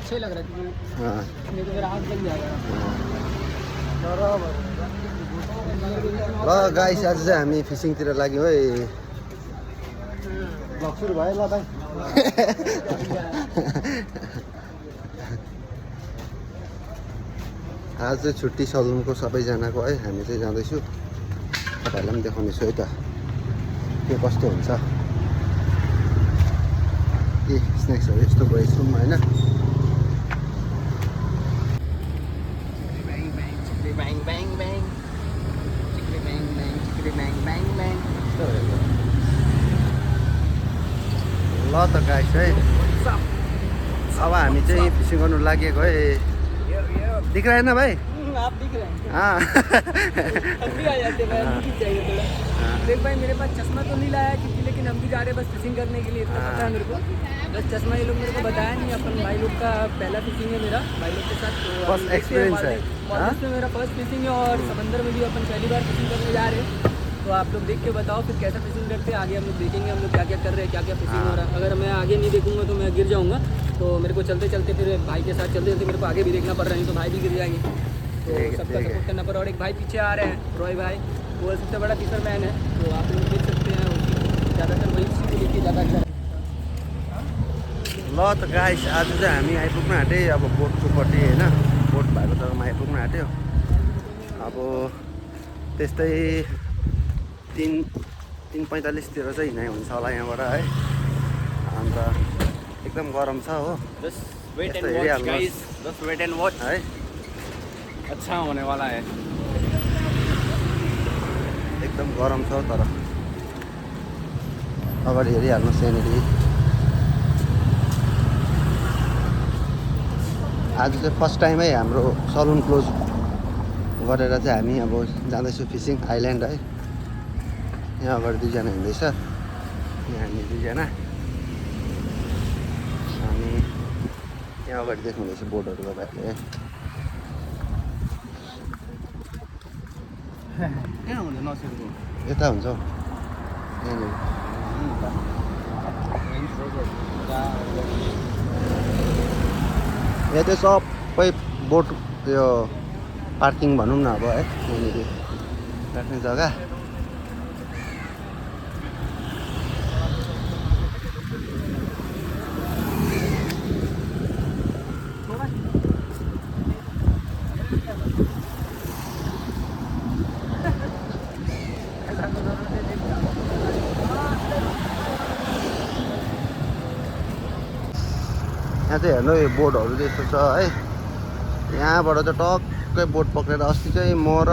अच्छे लग रहे थे। हाँ नहीं तो मेरा हाथ लग जाएगा। ल गाइस आज चाहिँ हामी फिसिङतिर लाग्यौँ है। ब्लग सुरु भयो ल भाइ। आज चाहिँ छुट्टी सलुनको सबैजनाको है। हामी चाहिँ जाँदैछु, तपाईँहरूलाई पनि देखाउनेछु है त के कस्तो हुन्छ। ए स्न्याक्सहरू यस्तो गएछौँ होइन। ल त गाइस है, अब हामी चाहिँ फिसिङ गर्नु लागेको है। दिख रहा है ना भाई? आप दिख रहे हैं। हाँ हम भी आ जाते हैं, मुझे चाहिए थोड़ा। देख भाई मेरे पास चश्मा तो नहीं लाया क्योंकि, लेकिन हम भी जा रहे हैं बस फिशिंग करने के लिए, इतना पता है मेरे को। बस चश्मा ये लोग मेरे को बताया नहीं। अपन भाई लोग का पहला फिशिंग है मेरा भाई लोग के साथ, तो बस एक्सपीरियंस है। मॉलदीव्स में मेरा फर्स्ट फिशिंग है और समंदर में भी अपन पहली बार फिशिंग करने जा रहे हैं। तो आप लोग देख के बताओ फिर कैसा फिशिंग करते हैं। आगे हम लोग देखेंगे हम लोग क्या क्या कर रहे हैं, क्या क्या फिशिंग हो रहा है। अगर मैं आगे नहीं देखूंगा तो मैं गिर जाऊंगा, तो मेरे को चलते चलते फिर भाई के साथ चलते चलते मेरे को आगे भी देखना पड़ रहा है, नहीं तो भाई भी गिर जाएंगे। तो सबका सपोर्ट करना पड़ा। और एक भाई पीछे आ रहे हैं, रॉय भाई, वो सबसे बड़ा फिशरमैन है, तो आप लोग देख सकते हैं। ज़्यादातर वही चीज़ लेके ज़्यादा अच्छा है। ल त गाइस आज चाहिँ हामी आइपुग्न आँटे अब बोटकोपट्टि होइन। बोट भएको जग्गामा आइपुग्न आँट्यो। अब त्यस्तै 3:45तिर चाहिँ हिँडाइ हुन्छ होला यहाँबाट है। अन्त एकदम गरम छ हो। Just wait यस्तो and watch हेरिहाल्नुहोस् guys. Just wait and watch. है। अच्छा होने वाला है. एकदम गरम छ तर अगाडि हेरिहाल्नुहोस् यहाँनिर। आज चाहिँ फर्स्ट टाइम है हाम्रो सलुन क्लोज गरेर चाहिँ हामी अब जाँदैछु फिसिङ आइल्यान्ड है। यहाँ अगाडि दुईजना हिँड्दैछ, यहाँ हामी दुईजना, अनि यहाँ अगाडि देख्नुहुँदैछ बोटहरू तपाईँहरूले। कहाँ हुन्छ नसेको? यता हुन्छ हौ यहाँनिर। यहाँ चाहिँ सबै बोट त्यो पार्किङ भनौँ न अब है। यहाँनिर राख्ने जग्गा। यहाँ चाहिँ हेर्नु यो बोटहरू त्यस्तो छ है। यहाँबाट चाहिँ टक्कै बोट पक्रेर अस्ति चाहिँ म र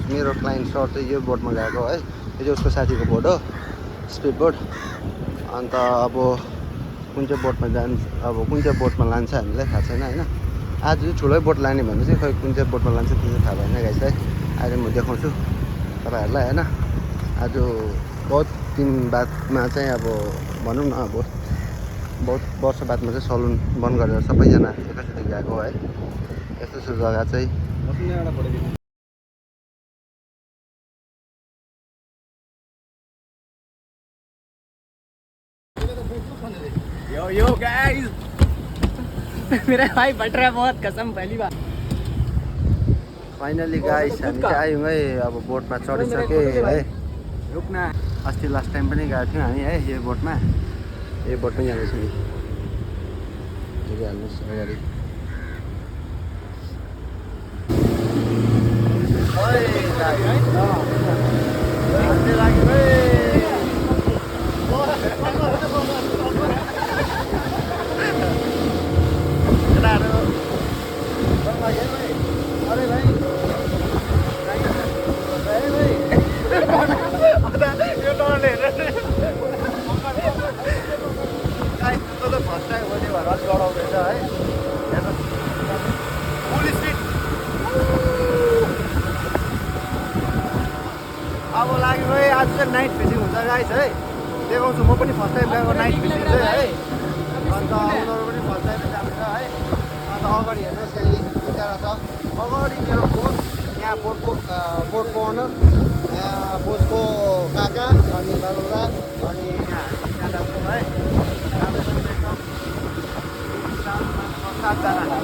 मेरो क्लाइन्ट सर चाहिँ यो बोटमा गएको है। यो चाहिँ उसको साथीको बोट हो, स्पिड बोट। अन्त अब कुन चाहिँ बोटमा जान्छ, अब कुन चाहिँ बोटमा लान्छ हामीलाई थाहा छैन होइन। आज चाहिँ ठुलै बोट लाने भने चाहिँ खै कुन चाहिँ बोटमा लान्छ त्यो चाहिँ थाहा भएन गाइस है। अहिले म देखाउँछु तपाईँहरूलाई होइन। आज बहुत दिन बादमा चाहिँ अब भनौँ न अब बहुत वर्ष बादमा चाहिँ सलुन बन्द गरेर सबैजना एकैचोटि गएको है। यस्तो यस्तो जग्गा चाहिँ यो गाइस मेरा भाई बट रहा है बहुत, कसम पहली बार। फाइनली गाइस हामी चाहिँ आयौँ है। अब बोटमा चढिसके है। रुकना अस्ति लास्ट टाइम पनि गएको थियौँ हामी है यो बोटमा। यो बोटमै जाँदैछौँ नि, हेरिहाल्नुहोस् अगाडि। फर्स्ट टाइम हो भएर चढाउँदैछ है। फुल स्पिड अब लाग्यो है। आज चाहिँ नाइट फिसिङ हुन्छ गाइस है। देखाउँछु म पनि फर्स्ट टाइम गएको नाइट फिसिङ चाहिँ है। अन्त उनीहरू पनि फर्स्ट टाइम जाँदैछ है। अन्त अगाडि हेर्नुहोस् यहाँ दुईजना छ। अगाडि मेरो बोट, यहाँ बोटको ओनर, यहाँ बोटको काका अनि बाबुरा, अनि यहाँ है। 7जना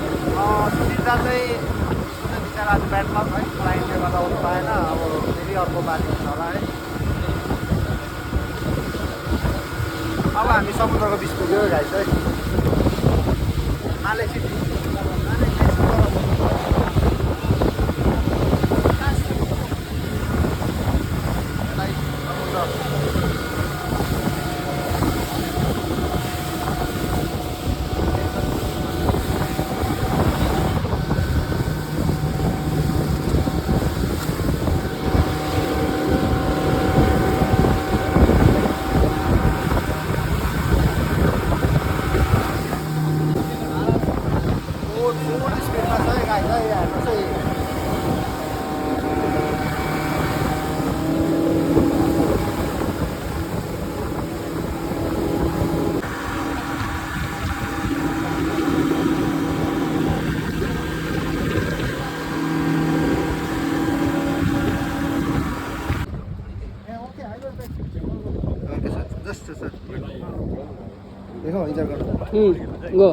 सुनिता चाहिँ बिचरा आज ब्याड लक है क्लाइन्टले गर्दा आउनु पाएन अब फेरि अर्को बाटो हुन्छ होला है अब हामी समुद्रको बिच पुग्यो गाइस है माले सिटी देखो इधर करो गो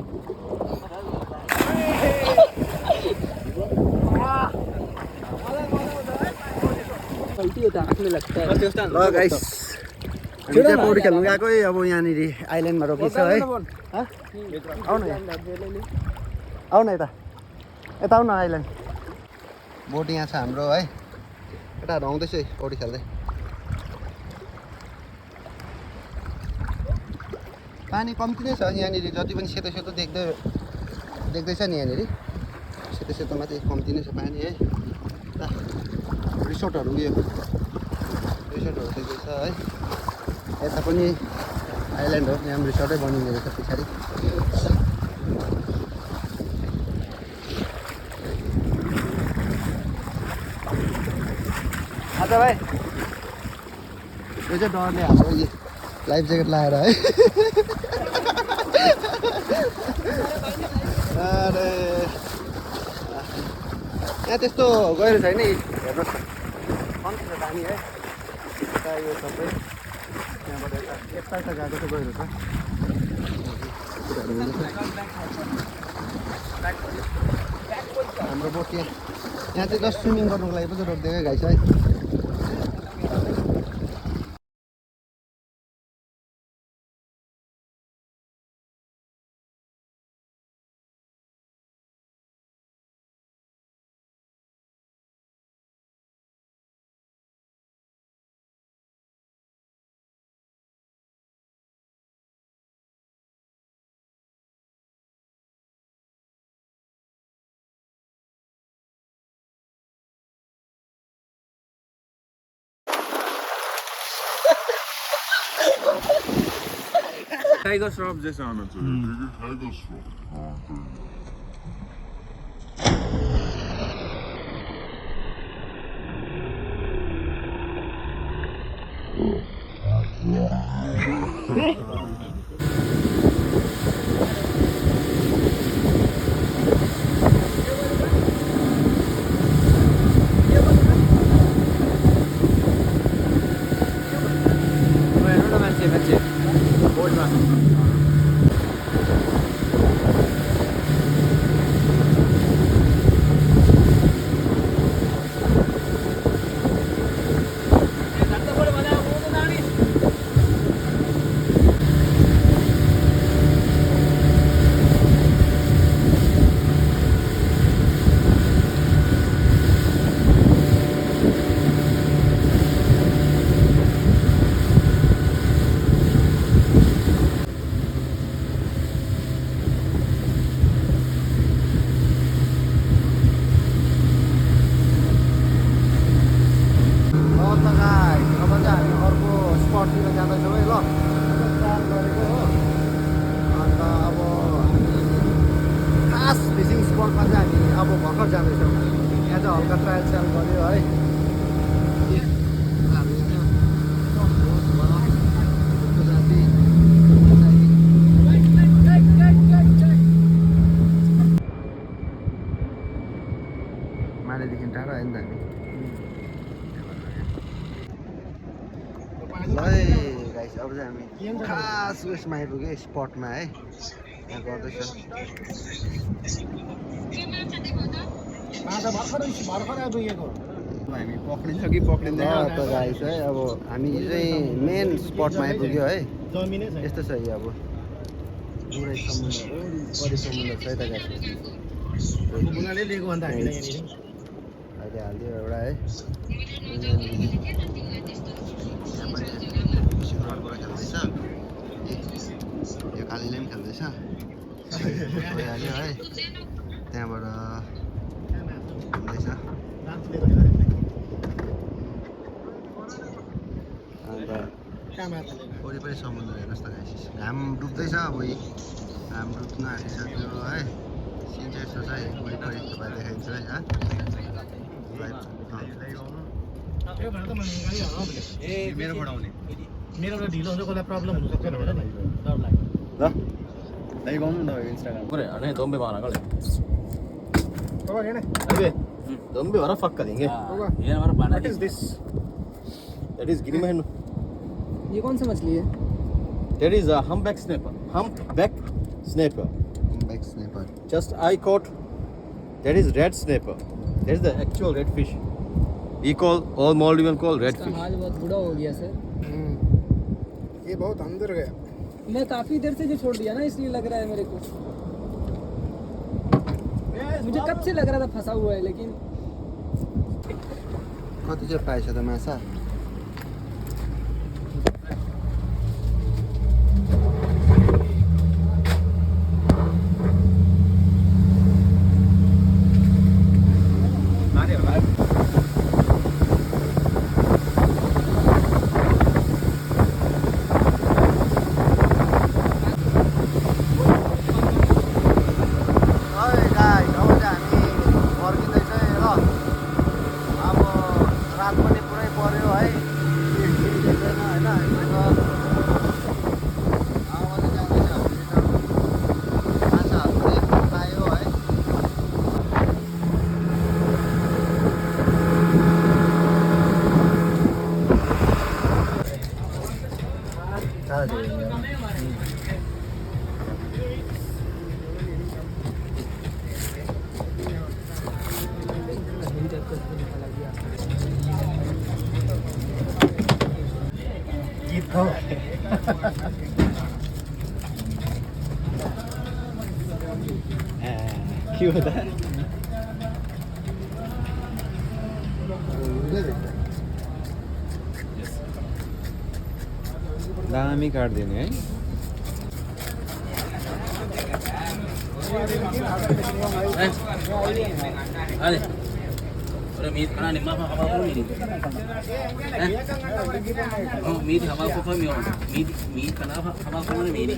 गल्ती होता आँख में लगता है ल गाइस हामी चाहिँ पौडी खेल्नु गएको है अब यहाँनिर आइल्यान्डमा रोकिन्छ है आउ न आउ न यता यता आउ न आइल्यान्ड बोट यहाँ छ हाम्रो है केटाहरू आउँदैछ है पौडी खेल्दै पानी कम्ती नै छ यहाँनिर जति पनि सेतो सेतो देख्दैछ नि यहाँनिर सेतो सेतो मात्रै कम्ती नै छ पानी है रिसोर्टहरू उयो रिसोर्टहरू देख्दैछ है यता पनि आइल्यान्ड हो यहाँ रिसोर्टै बनिने रहेछ पछाडि आज भाइ यो चाहिँ डरले हाम्रो यो लाइफ ज्याकेट लगाएर है अरे यहाँ त्यस्तो गहिरो छैन हेर्नुहोस् कम्ती छ पानी है यता यो सबै त्यहाँबाट यता गएको चाहिँ गहिरो छ हाम्रो बोट यहाँ चाहिँ जस्ट स्विमिङ गर्नुको लागि पनि रोकिदिएकै गाइस है Tiger श्रॉफ जैसा आना चाहिए Tiger Shroff. मालेदेखि टाढा आयो नि त हामी ल गाइस अब चाहिँ हामी खास उयसमा आइपुग्यो स्पटमा है यहाँ गर्दैछ हामी पक्रिन्छ कि पक्रिँदैन ल त गाइस है अब हामी चाहिँ मेन स्पटमा आइपुग्यो है यस्तो छ यो अब पुरै समुद्र वरिपरि समुद्र छ है त गाइस अहिले हालिदियो एउटा है यहाँ पनि फिसिङ रडबाट खेल्दैछ यो कालीले पनि खेल्दैछ भइहाल्यो है त्यहाँबाट खेल्दैछ अन्त वरिपरि समुद्र हेर्नुहोस् त गाइस घाम डुब्दैछ अब यी घाम डुब्न आँटिसक्यो है सिन चाहिँ यस्तो छ है वरिपरि तपाईँ देखाइदिन्छु है मेरोबाट आउने मेरो एउटा ढिलो हुन्छ कसलाई प्रब्लम हुनसक्छ भनेर नि डर लाग्यो ल लाइभ आउनु न Instagram Pure, aneh dombe mana kali? Abe, dombe mana fakka देंगे? ये हमारा पाना What is this? That is Giri महन. ये कौन सा मछली है? That is a humpback snapper. Humpback snapper. Back snapper Just I caught. That is red snapper. That is the actual red fish. We call all Maldivian call red इसका fish. हाल बहुत बुरा हो गया सर। ये बहुत अंदर गया मैं काफी देर से जो छोड़ दिया ना इसलिए लग रहा है मेरे को। मुझे कब से लग रहा था फंसा हुआ है लेकिन कति चाहिँ पाएछ त माछा क्यों होता है? दामी काटिदिने है अरे अरे मीट खाना निम्मा हवा को नहीं मीट हवा को फमी मीट खाना हवा को नहीं मेरी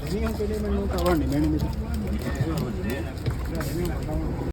ini yang pilih menu kawan nih menu